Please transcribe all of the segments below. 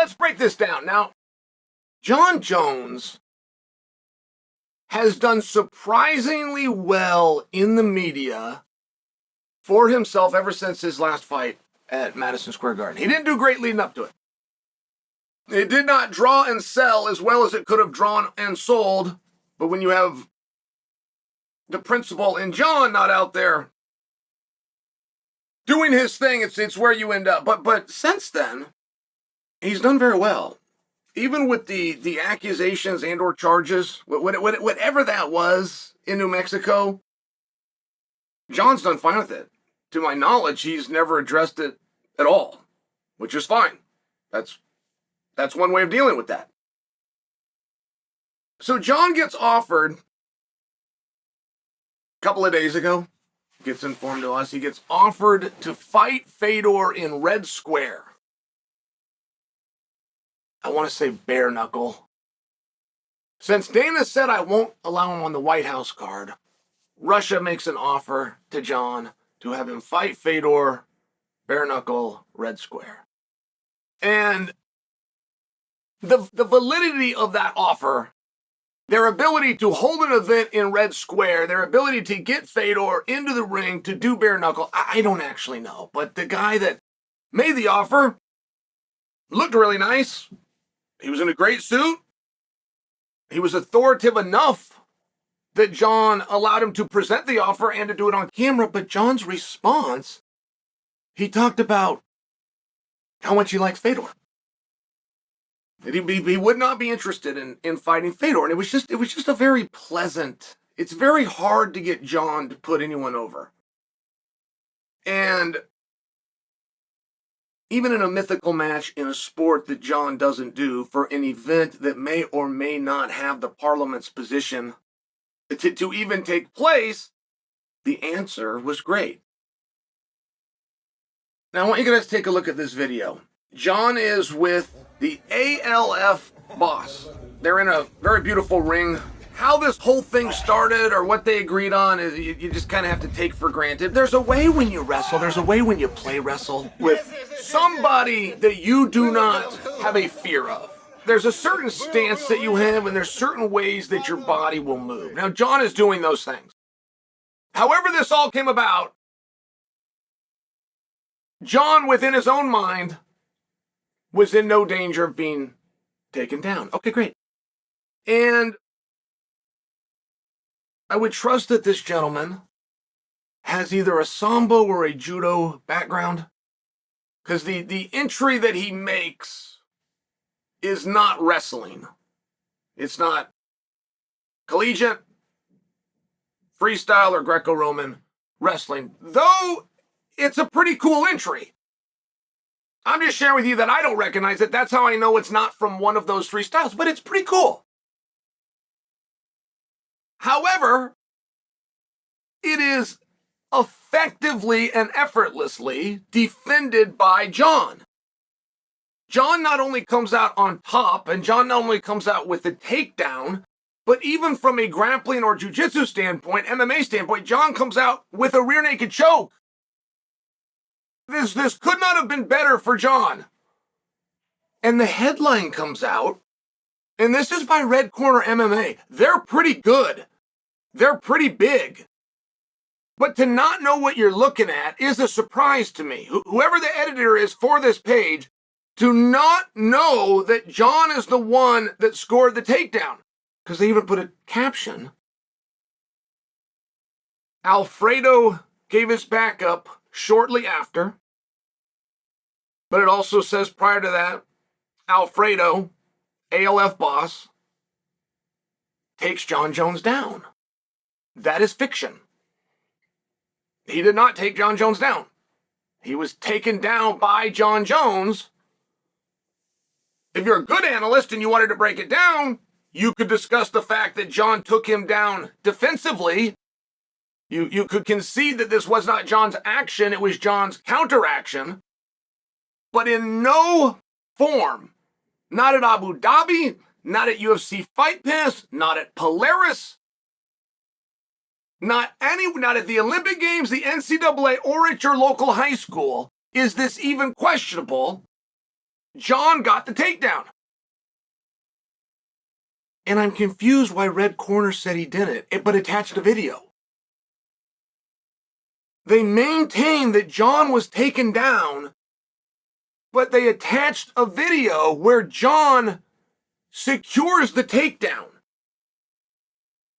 let's break this down. Now, Jon Jones has done surprisingly well in the media for himself ever since his last fight at Madison Square Garden. He didn't do great leading up to it. It did not draw and sell as well as it could have drawn and sold, but when you have the principal in Jon not out there doing his thing, it's where you end up. But since then, he's done very well. Even with the accusations and or charges, whatever that was in New Mexico, Jon's done fine with it. To my knowledge, he's never addressed it at all, which is fine. That's one way of dealing with that. So Jon gets offered a couple of days ago, gets informed to us, he gets offered to fight Fedor in Red Square. I want to say bare knuckle. Since Dana said I won't allow him on the White House card, Russia makes an offer to Jon to have him fight Fedor, bare knuckle, Red Square. And the validity of that offer, their ability to hold an event in Red Square, their ability to get Fedor into the ring to do bare knuckle, I don't actually know. But the guy that made the offer looked really nice. He was in a great suit. He was authoritative enough that Jon allowed him to present the offer and to do it on camera. But Jon's response, he talked about how much he likes Fedor. That he would not be interested in fighting Fedor. And it was just a very pleasant, it's very hard to get Jon to put anyone over. And even in a mythical match in a sport that Jon doesn't do, for an event that may or may not have the Parliament's position to even take place, the answer was great. Now I want you guys to take a look at this video. Jon is with the ALF boss. They're in a very beautiful ring. How this whole thing started or what they agreed on is you just kind of have to take for granted. There's a way when you wrestle, there's a way when you play wrestle with somebody that you do not have a fear of. There's a certain stance that you have, and there's certain ways that your body will move. Now, Jon is doing those things. However this all came about, Jon, within his own mind, was in no danger of being taken down. Okay, great. And I would trust that this gentleman has either a Sambo or a Judo background, because the entry that he makes is not wrestling. It's not collegiate, freestyle, or Greco-Roman wrestling, though it's a pretty cool entry. I'm just sharing with you that I don't recognize it. That's how I know it's not from one of those three styles, but it's pretty cool. However, it is effectively and effortlessly defended by Jon. Jon not only comes out on top, and Jon not only comes out with the takedown, but even from a grappling or jiu-jitsu standpoint, MMA standpoint, Jon comes out with a rear naked choke. This could not have been better for Jon. And the headline comes out, and this is by Red Corner MMA. They're pretty good. They're pretty big. But to not know what you're looking at is a surprise to me. Whoever the editor is for this page, to not know that Jon is the one that scored the takedown. Because they even put a caption. Alfredo gave his backup shortly after. But it also says prior to that, Alfredo, ALF boss, takes Jon Jones down. That is fiction. He did not take Jon Jones down. He was taken down by Jon Jones. If you're a good analyst and you wanted to break it down, you could discuss the fact that Jon took him down defensively. You could concede that this was not Jon's action, it was Jon's counteraction. But in no form, not at Abu Dhabi, not at UFC Fight Pass, not at Polaris, not at the Olympic Games, the NCAA, or at your local high school, is this even questionable Jon got the takedown. And I'm confused why Red Corner said he didn't, but attached a video. They maintained that Jon was taken down, but they attached a video where Jon secures the takedown.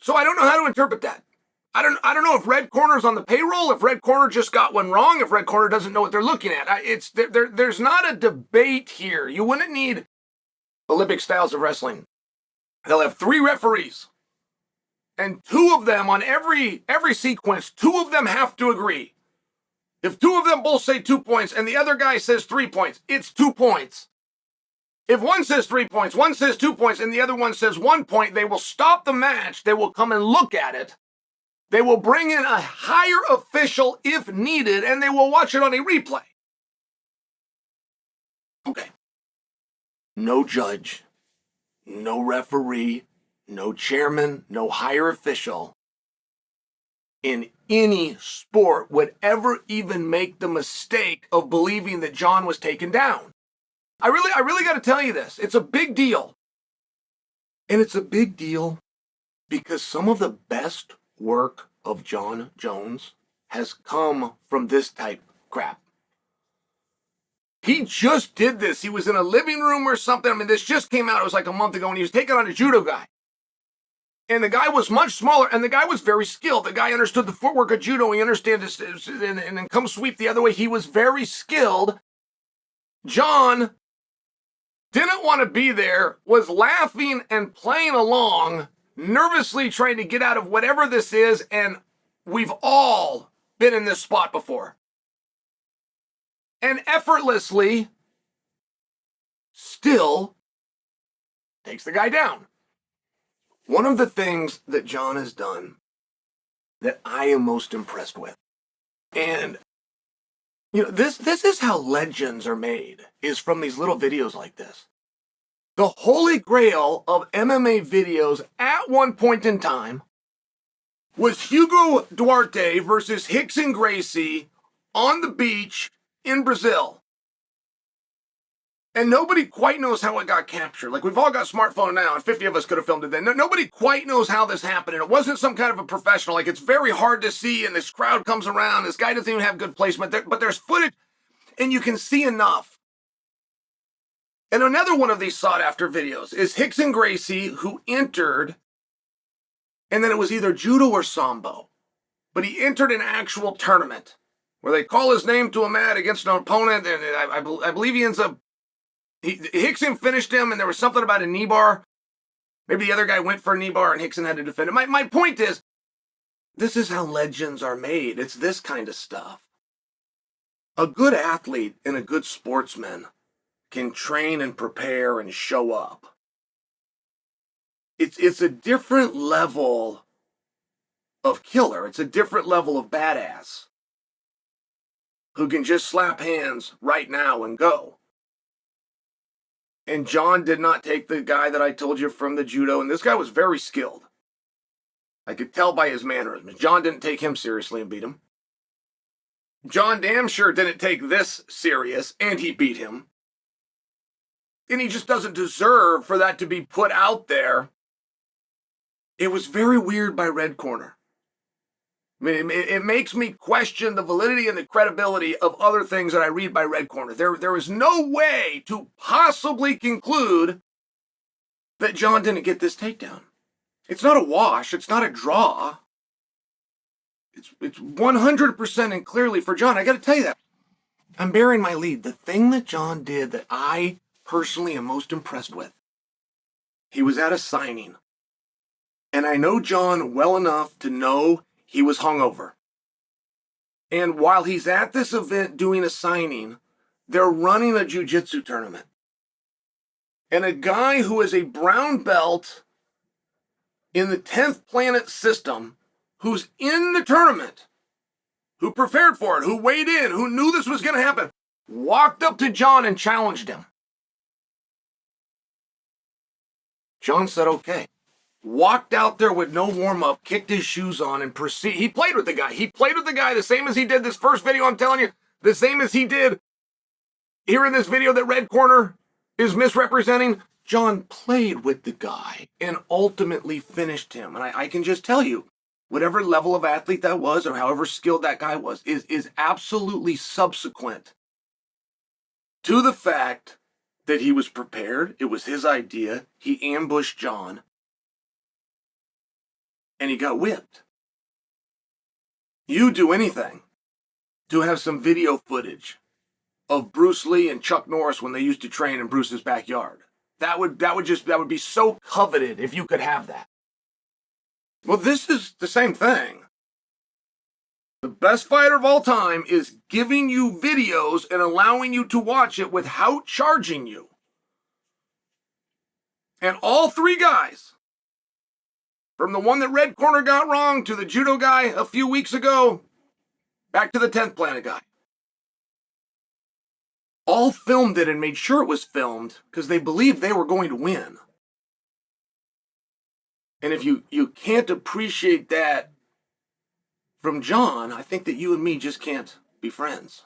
So I don't know how to interpret that. I don't know if Red Corner's on the payroll, if Red Corner just got one wrong, if Red Corner doesn't know what they're looking at. There's not a debate here. You wouldn't need Olympic styles of wrestling. They'll have 3 referees. And 2 of them on every sequence, 2 of them have to agree. If 2 of them both say 2 points and the other guy says 3 points, it's 2 points. If one says 3 points, one says 2 points, and the other one says 1 point, they will stop the match. They will come and look at it. They will bring in a higher official if needed, and they will watch it on a replay. Okay. No judge, no referee, no chairman, no higher official in any sport would ever even make the mistake of believing that Jon was taken down. I really got to tell you this. It's a big deal. And it's a big deal because some of the best work of Jon Jones has come from this type of crap. He just did this. He was in a living room or something. I mean, this just came out. It was like a month ago, and he was taking on a judo guy. And the guy was much smaller, and the guy was very skilled. The guy understood the footwork of judo. He understood this, and then come sweep the other way. He was very skilled. Jon didn't want to be there, was laughing and playing along, nervously trying to get out of whatever this is, and we've all been in this spot before. And effortlessly still takes the guy down. One of the things that Jon has done that I am most impressed with, and you know, this is how legends are made, is from these little videos like this. The holy grail of MMA videos at one point in time was Hugo Duarte versus Rickson Gracie on the beach in Brazil. And nobody quite knows how it got captured. Like, we've all got smartphone now, and 50 of us could have filmed it then. Nobody quite knows how this happened, and it wasn't some kind of a professional. Like, it's very hard to see, and this crowd comes around. This guy doesn't even have good placement, but there's footage, and you can see enough. And another one of these sought-after videos is Rickson Gracie, who entered, and then it was either judo or sambo, but he entered an actual tournament where they call his name to a mat against an opponent, and I believe he ends up, Rickson finished him, and there was something about a knee bar. Maybe the other guy went for a knee bar, and Rickson had to defend it. My point is, this is how legends are made. It's this kind of stuff. A good athlete and a good sportsman can train and prepare and show up. It's a different level of killer. It's a different level of badass who can just slap hands right now and go. And Jon did not take the guy that I told you from the judo, and this guy was very skilled. I could tell by his mannerisms. Jon didn't take him seriously and beat him. Jon damn sure didn't take this serious, and he beat him. And he just doesn't deserve for that to be put out there. It was very weird by Red Corner. I mean, it makes me question the validity and the credibility of other things that I read by Red Corner. There is no way to possibly conclude that Jon didn't get this takedown. It's not a wash. It's not a draw. It's 100% and clearly for Jon. I got to tell you that. I'm bearing my lead. The thing that Jon did that I personally am most impressed with, he was at a signing. And I know Jon well enough to know he was hungover. And while he's at this event doing a signing, they're running a jiu-jitsu tournament. And a guy who is a brown belt in the 10th planet system, who's in the tournament, who prepared for it, who weighed in, who knew this was going to happen, walked up to Jon and challenged him. Jon said, okay. Walked out there with no warm-up, kicked his shoes on, and proceeded. He played with the guy. He played with the guy the same as he did this first video, I'm telling you. The same as he did here in this video that Red Corner is misrepresenting. Jon played with the guy and ultimately finished him. And I can just tell you, whatever level of athlete that was or however skilled that guy was is absolutely subsequent to the fact that he was prepared. It was his idea. He ambushed Jon. And he got whipped. You do anything to have some video footage of Bruce Lee and Chuck Norris when they used to train in Bruce's backyard. That would be so coveted if you could have that. Well, this is the same thing. The best fighter of all time is giving you videos and allowing you to watch it without charging you. And all three guys, from the one that Red Corner got wrong to the judo guy a few weeks ago, back to the 10th Planet guy, all filmed it and made sure it was filmed because they believed they were going to win. And if you can't appreciate that from Jon, I think that you and me just can't be friends.